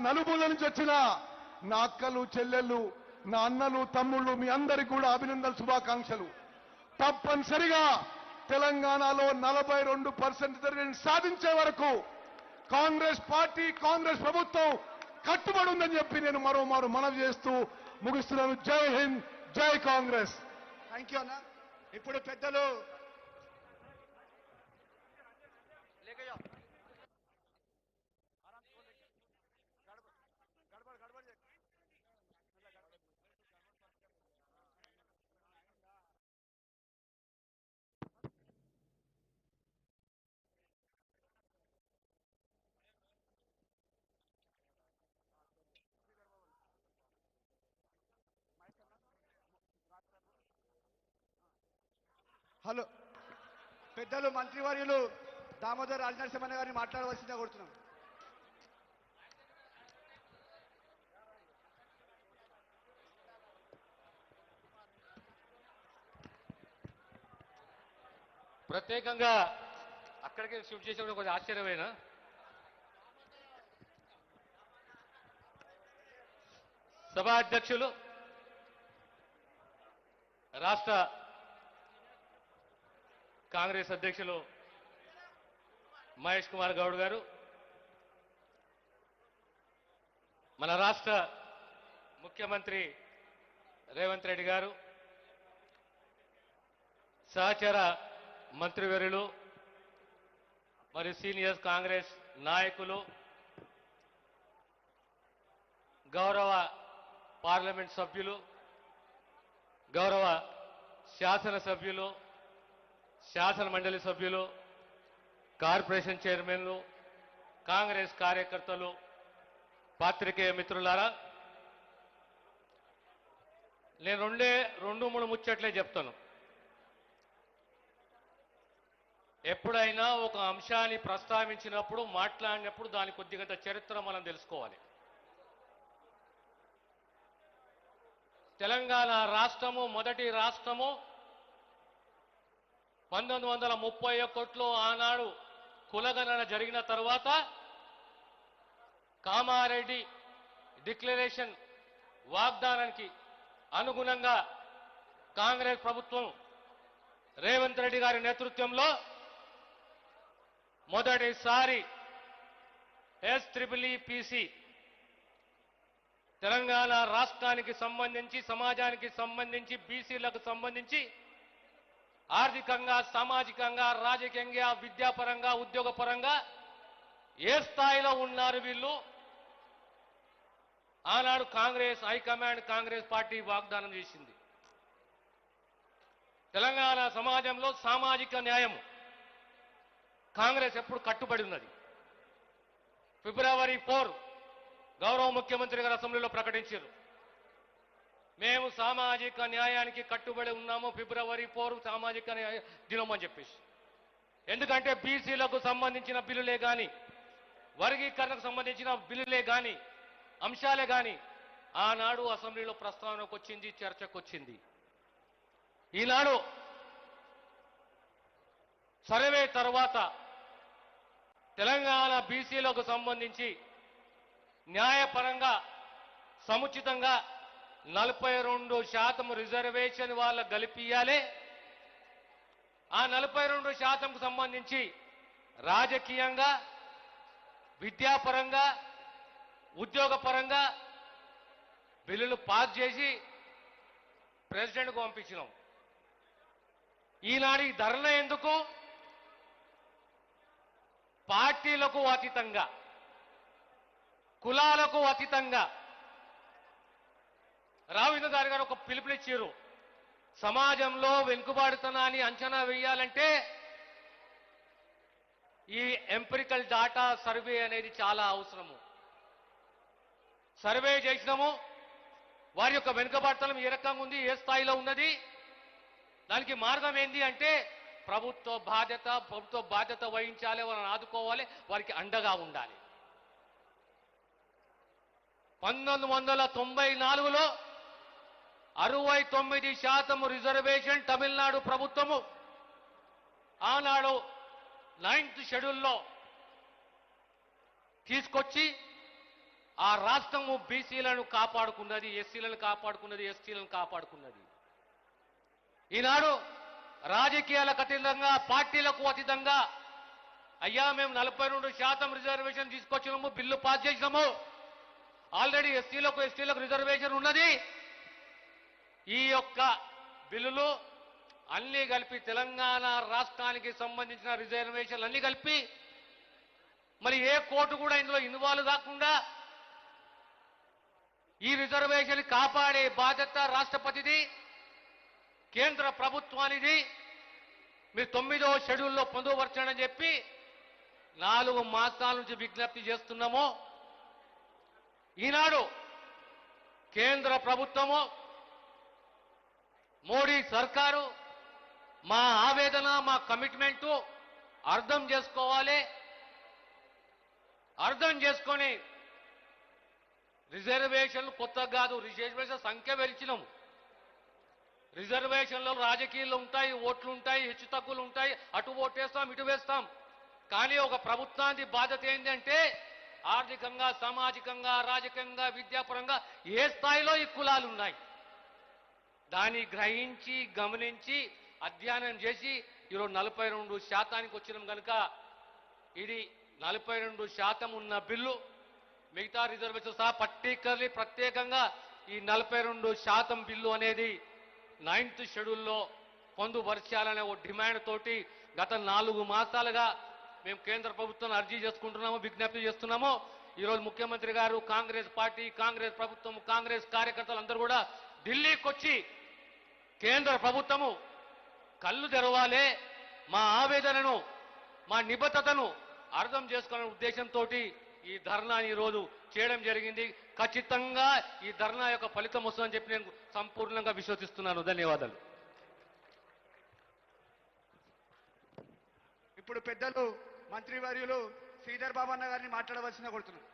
నలుమూల నుంచి వచ్చిన నా అక్కలు చెల్లెళ్ళు, నా అన్నలు తమ్ముళ్ళు, మీ అందరికీ కూడా అభినందనలు, శుభాకాంక్షలు. తప్పనిసరిగా తెలంగాణలో 42% సాధించే వరకు కాంగ్రెస్ పార్టీ, కాంగ్రెస్ ప్రభుత్వం కట్టుబడి ఉందని చెప్పి నేను మరోమారు మనవి చేస్తూ ముగిస్తున్నాను. జై హింద్, జై కాంగ్రెస్. థ్యాంక్ యూ అన్న. ఇప్పుడు పెద్దలు హలో పెద్దలు మంత్రివర్యులు దామోదర్ రాజనరసింహన్న గారిని మాట్లాడవలసిందిగా కోరుతున్నాం. ప్రత్యేకంగా అక్కడికి షిఫ్ట్ చేసేప్పుడు కొంచెం ఆశ్చర్యమైన సభా అధ్యక్షులు, రాష్ట్ర కాంగ్రెస్ అధ్యక్షులు మహేష్ కుమార్ గౌడ్ గారు, మన రాష్ట్ర ముఖ్యమంత్రి రేవంత్ రెడ్డి గారు, సహచర మంత్రివర్యులు మరియు సీనియర్ కాంగ్రెస్ నాయకులు, గౌరవ పార్లమెంట్ సభ్యులు, గౌరవ శాసనసభ్యులు, శాసన మండలి సభ్యులు, కార్పొరేషన్ చైర్మన్లు, కాంగ్రెస్ కార్యకర్తలు, పాత్రికేయ మిత్రులారా, నేను రెండు మూడు ముచ్చట్లే చెప్తాను. ఎప్పుడైనా ఒక అంశాన్ని ప్రస్తావించినప్పుడు, మాట్లాడినప్పుడు దాని కొద్దిగంత చరిత్ర మనం తెలుసుకోవాలి. తెలంగాణ రాష్ట్రము మొదటి రాష్ట్రము 1931లో ఆనాడు కులగణన జరిగిన తర్వాత కామారెడ్డి డిక్లరేషన్ వాగ్దానానికి అనుగుణంగా కాంగ్రెస్ ప్రభుత్వం రేవంత్ రెడ్డి గారి నేతృత్వంలో మొదటిసారి SEEPC తెలంగాణ రాష్ట్రానికి సంబంధించి, సమాజానికి సంబంధించి, బీసీలకు సంబంధించి ఆర్థికంగా, సామాజికంగా, రాజకీయంగా, విద్యాపరంగా, ఉద్యోగపరంగా ఏ స్థాయిలో ఉన్నారు వీళ్ళు, ఆనాడు కాంగ్రెస్ హైకమాండ్, కాంగ్రెస్ పార్టీ వాగ్దానం చేసింది. తెలంగాణ సమాజంలో సామాజిక న్యాయం కాంగ్రెస్ ఎప్పుడు కట్టుబడి ఉన్నది. ఫిబ్రవరి 4 గౌరవ ముఖ్యమంత్రి గారు అసెంబ్లీలో ప్రకటించారు, మేము సామాజిక న్యాయానికి కట్టుబడి ఉన్నాము, ఫిబ్రవరి 4 సామాజిక న్యాయ దినం అని చెప్పేసి. ఎందుకంటే బీసీలకు సంబంధించిన బిల్లులే కానీ, వర్గీకరణకు సంబంధించిన బిల్లులే కానీ, అంశాలే కానీ ఆనాడు అసెంబ్లీలో ప్రస్తావనకు వచ్చింది, చర్చకు వచ్చింది. ఈనాడు సర్వే తర్వాత తెలంగాణ బీసీలకు సంబంధించి న్యాయపరంగా సముచితంగా 42% రిజర్వేషన్ వాళ్ళకు గలిపియాలి. ఆ 42%కు సంబంధించి రాజకీయంగా, విద్యాపరంగా, ఉద్యోగపరంగా బిల్లులు పాస్ చేసి ప్రెసిడెంట్కు పంపించినాం. ఈనాడు ఈ ధర్నా ఎందుకు? పార్టీలకు అతీతంగా, కులాలకు అతీతంగా రావింద్ర గారు ఒక పిలుపునిచ్చారు. సమాజంలో వెనుకబాటుతనాన్ని అంచనా వేయాలంటే ఈ ఎంపిరికల్ డాటా సర్వే అనేది చాలా అవసరము. సర్వే చేసినాము, వారి యొక్క వెనుకబాటుతనం ఏ రకంగా ఉంది, ఏ స్థాయిలో ఉన్నది, దానికి మార్గం ఏంది అంటే ప్రభుత్వ బాధ్యత వహించాలి, వారిని ఆదుకోవాలి, వారికి అండగా ఉండాలి. 1994లో 69% రిజర్వేషన్ తమిళనాడు ప్రభుత్వము ఆనాడు 9th షెడ్యూల్లో తీసుకొచ్చి ఆ రాష్ట్రము బీసీలను కాపాడుకున్నది, ఎస్సీలను కాపాడుకున్నది, ఎస్టీలను కాపాడుకున్నది. ఈనాడు రాజకీయాలకు అతీతంగా, పార్టీలకు అతీతంగా అయ్యా మేము 42% రిజర్వేషన్ తీసుకొచ్చినాము, బిల్లు పాస్ చేసినాము, ఆల్రెడీ ఎస్టీలకు రిజర్వేషన్ ఉన్నది. ఈ యొక్క బిల్లులు అన్ని కలిపి తెలంగాణ రాష్ట్రానికి సంబంధించిన రిజర్వేషన్లు అన్ని కలిపి మరి ఏ కోర్టు కూడా ఇందులో ఇన్వాల్వ్ కాకుండా ఈ రిజర్వేషన్ కాపాడే బాధ్యత రాష్ట్రపతిది, కేంద్ర ప్రభుత్వానిది. మీరు 9వ షెడ్యూల్లో పొందుపరచండి చెప్పి 4 మాసాల నుంచి విజ్ఞప్తి చేస్తున్నాము. ఈనాడు కేంద్ర ప్రభుత్వము, మోడీ సర్కారు మా ఆవేదన, మా కమిట్మెంటు అర్థం చేసుకోవాలి. అర్థం చేసుకొని రిజర్వేషన్లు కొత్త కాదు, రిజర్వేషన్ సంఖ్య పెంచినాము. రిజర్వేషన్లో రాజకీయాలు ఉంటాయి, ఓట్లు ఉంటాయి, హెచ్చు తగ్గులు ఉంటాయి, అటు ఓటేస్తాం ఇటు వేస్తాం. కానీ ఒక ప్రభుత్వానికి బాధ్యత ఏంటంటే ఆర్థికంగా, సామాజికంగా, రాజకీయంగా, విద్యాపరంగా ఏ స్థాయిలో ఈ కులాలు ఉన్నాయి దాన్ని గ్రహించి, గమనించి, అధ్యయనం చేసి ఈరోజు 42% వచ్చినాం కనుక ఇది 42% ఉన్న బిల్లు. మిగతా రిజర్వేషన్ సహా పర్టికులర్లీ ప్రత్యేకంగా ఈ 42% బిల్లు అనేది 9th షెడ్యూల్లో పొందుపరచాలనే ఓ డిమాండ్ తోటి గత 4 మాసాలుగా మేము కేంద్ర ప్రభుత్వాన్ని అర్జీ చేసుకుంటున్నాము, విజ్ఞప్తి చేస్తున్నాము. ఈరోజు ముఖ్యమంత్రి గారు, కాంగ్రెస్ పార్టీ, కాంగ్రెస్ ప్రభుత్వం, కాంగ్రెస్ కార్యకర్తలు అందరూ కూడా ఢిల్లీకి వచ్చి కేంద్ర ప్రభుత్వము కళ్ళు తెరవాలే, మా ఆవేదనను, మా నిబద్ధతను అర్థం చేసుకునే ఉద్దేశంతో ఈ ధర్నాని ఈరోజు చేయడం జరిగింది. ఖచ్చితంగా ఈ ధర్నా యొక్క ఫలితం వస్తుందని చెప్పి నేను సంపూర్ణంగా విశ్వసిస్తున్నాను. ధన్యవాదాలు. ఇప్పుడు పెద్దలు మంత్రివర్యులు శ్రీధర్ బాబు అన్న గారిని మాట్లాడవలసిన కోరుతున్నాను.